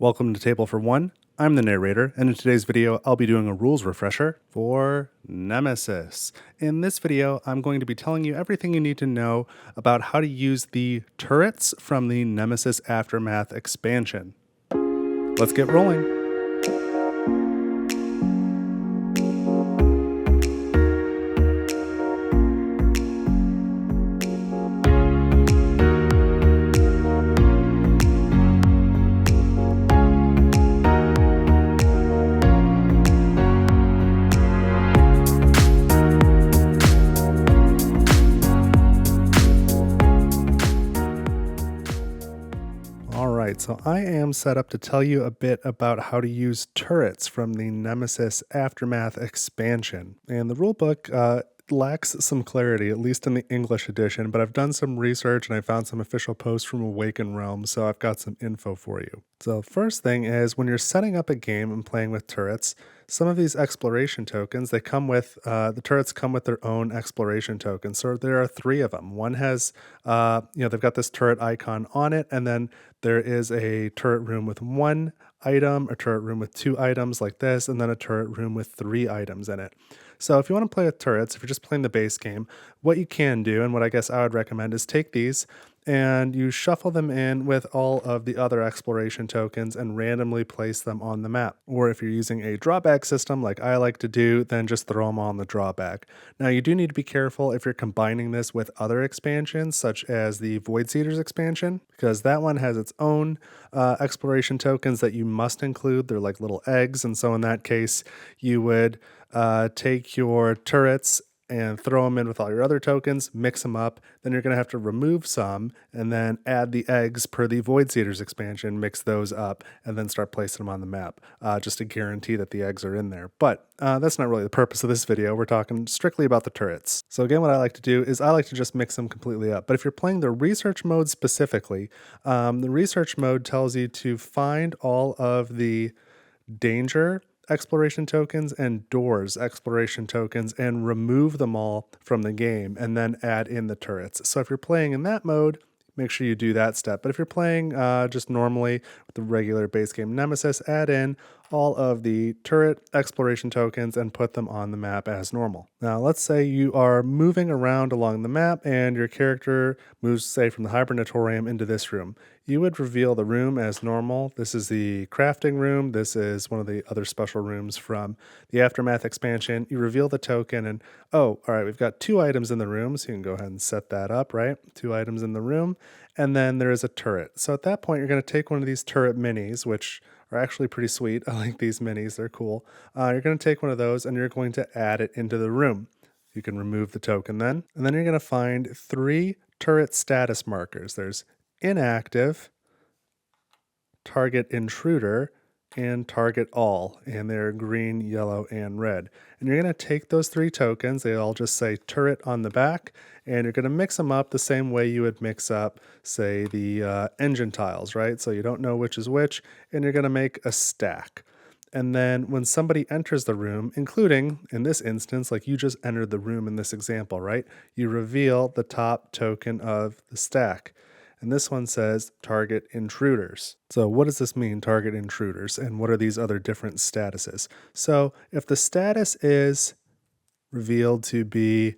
Welcome to Table for One. I'm the narrator, and in today's video, I'll be doing a rules refresher for Nemesis. In this video, I'm going to be telling you everything you need to know about how to use the turrets from the Nemesis Aftermath expansion. Let's get rolling. So I am set up to tell you a bit about how to use turrets from the Nemesis Aftermath expansion. And the rulebook lacks some clarity, at least in the English edition, but I've done some research and I found some official posts from Awakened Realms, so I've got some info for you. So first thing is, when you're setting up a game and playing with turrets, some of these exploration tokens, they come with, the turrets come with their own exploration tokens. So there are 3 of them. One has, they've got this turret icon on it, and then there is a turret room with 1 item, a turret room with 2 items like this, and then a turret room with 3 items in it. So if you want to play with turrets, if you're just playing the base game, what you can do, and what I guess I would recommend, is take these and you shuffle them in with all of the other exploration tokens and randomly place them on the map. Or if you're using a drawback system like I like to do, then just throw them on the drawback. Now you do need to be careful if you're combining this with other expansions, such as the Void Seeders expansion, because that one has its own exploration tokens that you must include. They're like little eggs, and so in that case, you would take your turrets and throw them in with all your other tokens, mix them up. Then you're going to have to remove some and then add the eggs per the Void Seeders expansion, mix those up, and then start placing them on the map, just to guarantee that the eggs are in there. But that's not really the purpose of this video. We're talking strictly about the turrets. So again, what I like to do is I like to just mix them completely up. But if you're playing the research mode specifically, the research mode tells you to find all of the danger exploration tokens and doors exploration tokens and remove them all from the game and then add in the turrets. So if you're playing in that mode, make sure you do that step. But if you're playing just normally with the regular base game Nemesis, add in all of the turret exploration tokens and put them on the map as normal. Now let's say you are moving around along the map and your character moves, say, from the Hibernatorium into this room. You would reveal the room as normal. This is the crafting room. This is one of the other special rooms from the Aftermath expansion. You reveal the token and, oh, all right, we've got 2 items in the room, so you can go ahead and set that up, right? 2 items in the room, and then there is a turret. So at that point, you're going to take one of these turret minis, which are actually pretty sweet. I like these minis, they're cool. You're going to take one of those and you're going to add it into the room. You can remove the token then, and then you're going to find 3 turret status markers. There's inactive, target intruder, and target all, and they're green, yellow, and red. And you're going to take those 3 tokens, they all just say turret on the back, and you're going to mix them up the same way you would mix up, say, the engine tiles, right? So you don't know which is which, and you're going to make a stack. And then when somebody enters the room, including, in this instance, like you just entered the room in this example, right? You reveal the top token of the stack. And this one says target intruders. So what does this mean, target intruders? And what are these other different statuses? So if the status is revealed to be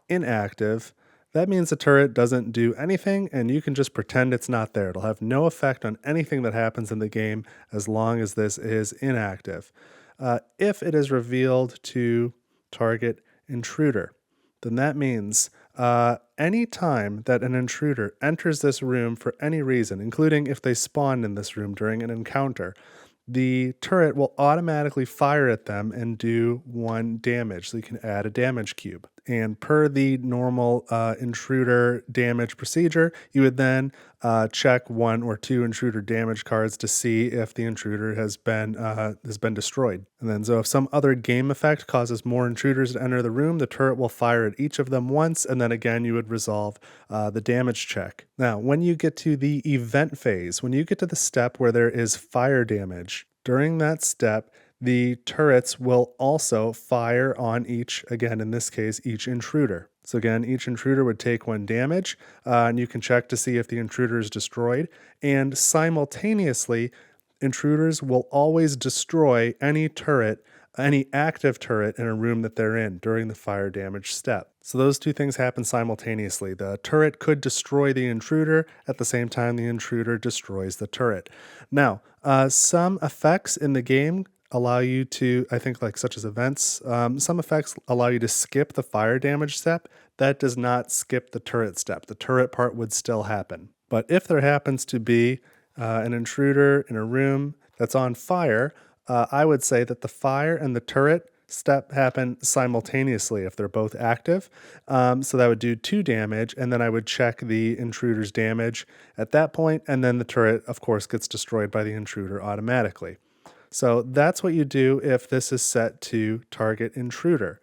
inactive, that means the turret doesn't do anything and you can just pretend it's not there. It'll have no effect on anything that happens in the game as long as this is inactive. If it is revealed to target intruder, then that means any time that an intruder enters this room for any reason, including if they spawn in this room during an encounter, the turret will automatically fire at them and do 1 damage. So you can add a damage cube. And per the normal intruder damage procedure, you would then check 1 or 2 intruder damage cards to see if the intruder has been destroyed. And then so if some other game effect causes more intruders to enter the room, the turret will fire at each of them once, and then again you would resolve the damage check. Now, when you get to the event phase, when you get to the step where there is fire damage, during that step, the turrets will also fire on each, again in this case, each intruder. So again, each intruder would take 1 damage, and you can check to see if the intruder is destroyed. And simultaneously, intruders will always destroy any active turret in a room that they're in during the fire damage step. So those two things happen simultaneously. The turret could destroy the intruder at the same time the intruder destroys the turret. Now, some effects in the game allow you to, I think, like such as events, some effects allow you to skip the fire damage step. That does not skip the turret step. The turret part would still happen. But if there happens to be an intruder in a room that's on fire, I would say that the fire and the turret step happen simultaneously if they're both active. So that would do 2 damage, and then I would check the intruder's damage at that point, and then the turret, of course, gets destroyed by the intruder automatically. So that's what you do if this is set to target intruder.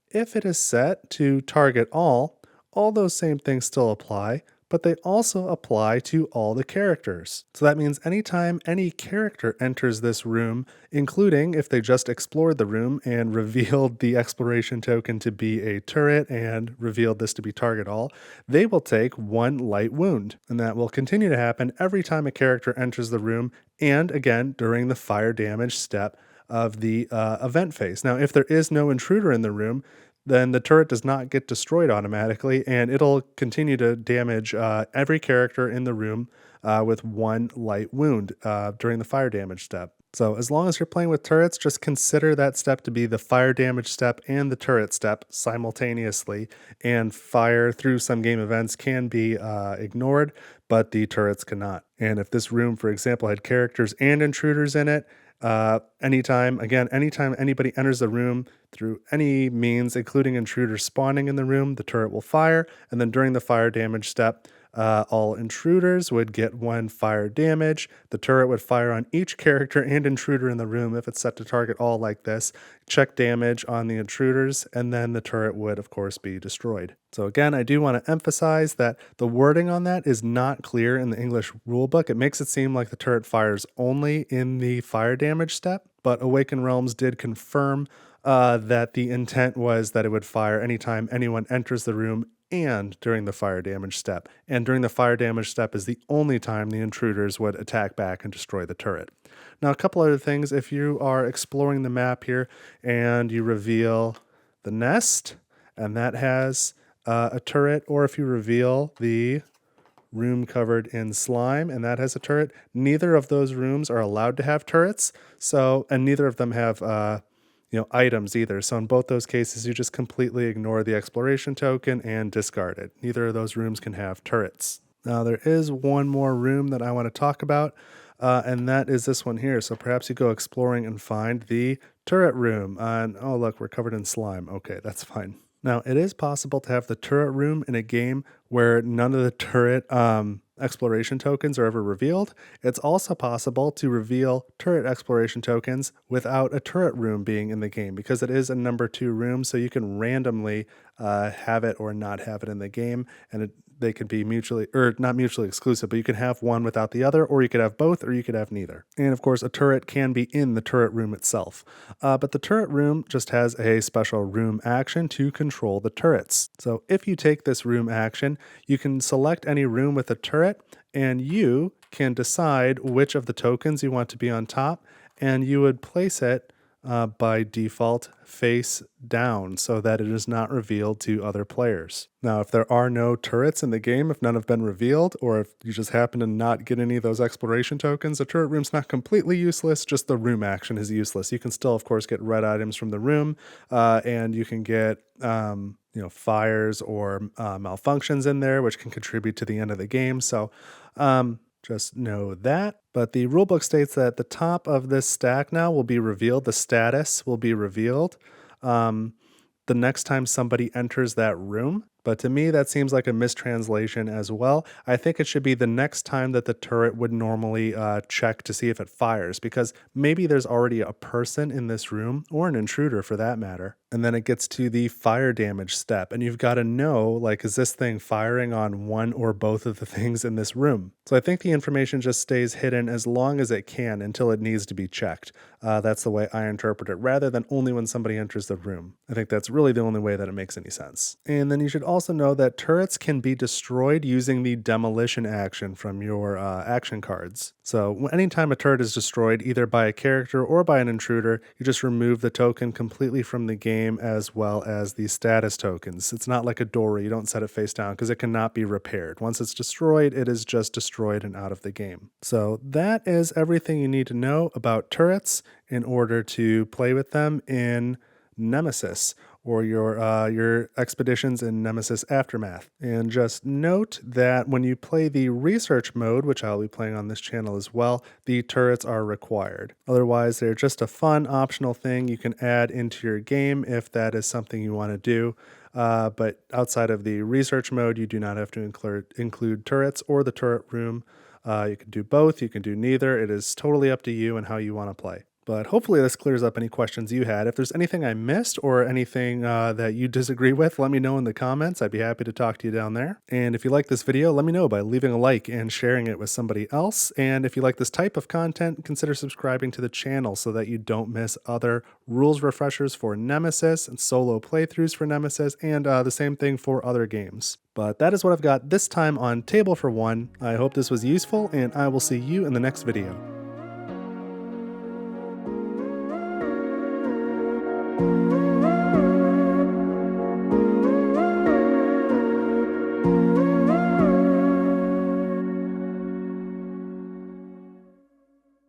If it is set to target all those same things still apply, but they also apply to all the characters. So that means anytime any character enters this room, including if they just explored the room and revealed the exploration token to be a turret and revealed this to be target all, they will take 1 light wound. And that will continue to happen every time a character enters the room, and again during the fire damage step of the event phase. Now, if there is no intruder in the room, then the turret does not get destroyed automatically, and it'll continue to damage every character in the room with 1 light wound during the fire damage step. So as long as you're playing with turrets, just consider that step to be the fire damage step and the turret step simultaneously, and fire through some game events can be ignored, but the turrets cannot. And if this room, for example, had characters and intruders in it, anytime anybody enters the room through any means, including intruders spawning in the room, the turret will fire. And then during the fire damage step, all intruders would get 1 fire damage. The turret would fire on each character and intruder in the room if it's set to target all like this, check damage on the intruders, and then the turret would, of course, be destroyed. So again, I do want to emphasize that the wording on that is not clear in the English rulebook. It makes it seem like the turret fires only in the fire damage step, but Awakened Realms did confirm that the intent was that it would fire anytime anyone enters the room and during the fire damage step. And during the fire damage step is the only time the intruders would attack back and destroy the turret. Now, a couple other things. If you are exploring the map here and you reveal the nest, and that has a turret, or if you reveal the room covered in slime and that has a turret, neither of those rooms are allowed to have turrets. So, and neither of them have items either. So in both those cases, you just completely ignore the exploration token and discard it. Neither of those rooms can have turrets. Now, there is one more room that I want to talk about, and that is this one here. So perhaps you go exploring and find the turret room. And oh, look, we're covered in slime. Okay, that's fine. Now, it is possible to have the turret room in a game where none of the turret exploration tokens are ever revealed. It's also possible to reveal turret exploration tokens without a turret room being in the game, because it is a number 2 room, so you can randomly have it or not have it in the game, and they could be not mutually exclusive, but you can have one without the other, or you could have both, or you could have neither. And of course, a turret can be in the turret room itself. But the turret room just has a special room action to control the turrets. So if you take this room action, you can select any room with a turret, and you can decide which of the tokens you want to be on top, and you would place it by default face down so that it is not revealed to other players. Now, if there are no turrets in the game, if none have been revealed, or if you just happen to not get any of those exploration tokens, the turret room's not completely useless, just the room action is useless. You can still, of course, get red items from the room, and you can get fires or malfunctions in there, which can contribute to the end of the game. So just know that. But the rulebook states that the top of this stack now will be revealed. The status will be revealed the next time somebody enters that room. But to me, that seems like a mistranslation as well. I think it should be the next time that the turret would normally check to see if it fires, because maybe there's already a person in this room, or an intruder for that matter. And then it gets to the fire damage step, and you've got to know, like, is this thing firing on one or both of the things in this room? So I think the information just stays hidden as long as it can until it needs to be checked. That's the way I interpret it, rather than only when somebody enters the room. I think that's really the only way that it makes any sense. And then you should also also know that turrets can be destroyed using the demolition action from your action cards. So anytime a turret is destroyed, either by a character or by an intruder, you just remove the token completely from the game as well as the status tokens. It's not like a door where you don't set it face down because it cannot be repaired. Once it's destroyed, it is just destroyed and out of the game. So that is everything you need to know about turrets in order to play with them in Nemesis, or your expeditions in Nemesis Aftermath. And just note that when you play the research mode, which I'll be playing on this channel as well, the turrets are required. Otherwise, they're just a fun optional thing you can add into your game if that is something you want to do. But outside of the research mode, you do not have to include turrets or the turret room. You can do both, you can do neither. It is totally up to you and how you want to play. But hopefully this clears up any questions you had. If there's anything I missed or anything that you disagree with, let me know in the comments. I'd be happy to talk to you down there. And if you like this video, let me know by leaving a like and sharing it with somebody else. And if you like this type of content, consider subscribing to the channel so that you don't miss other rules refreshers for Nemesis and solo playthroughs for Nemesis, and the same thing for other games. But that is what I've got this time on Table for One. I hope this was useful, and I will see you in the next video.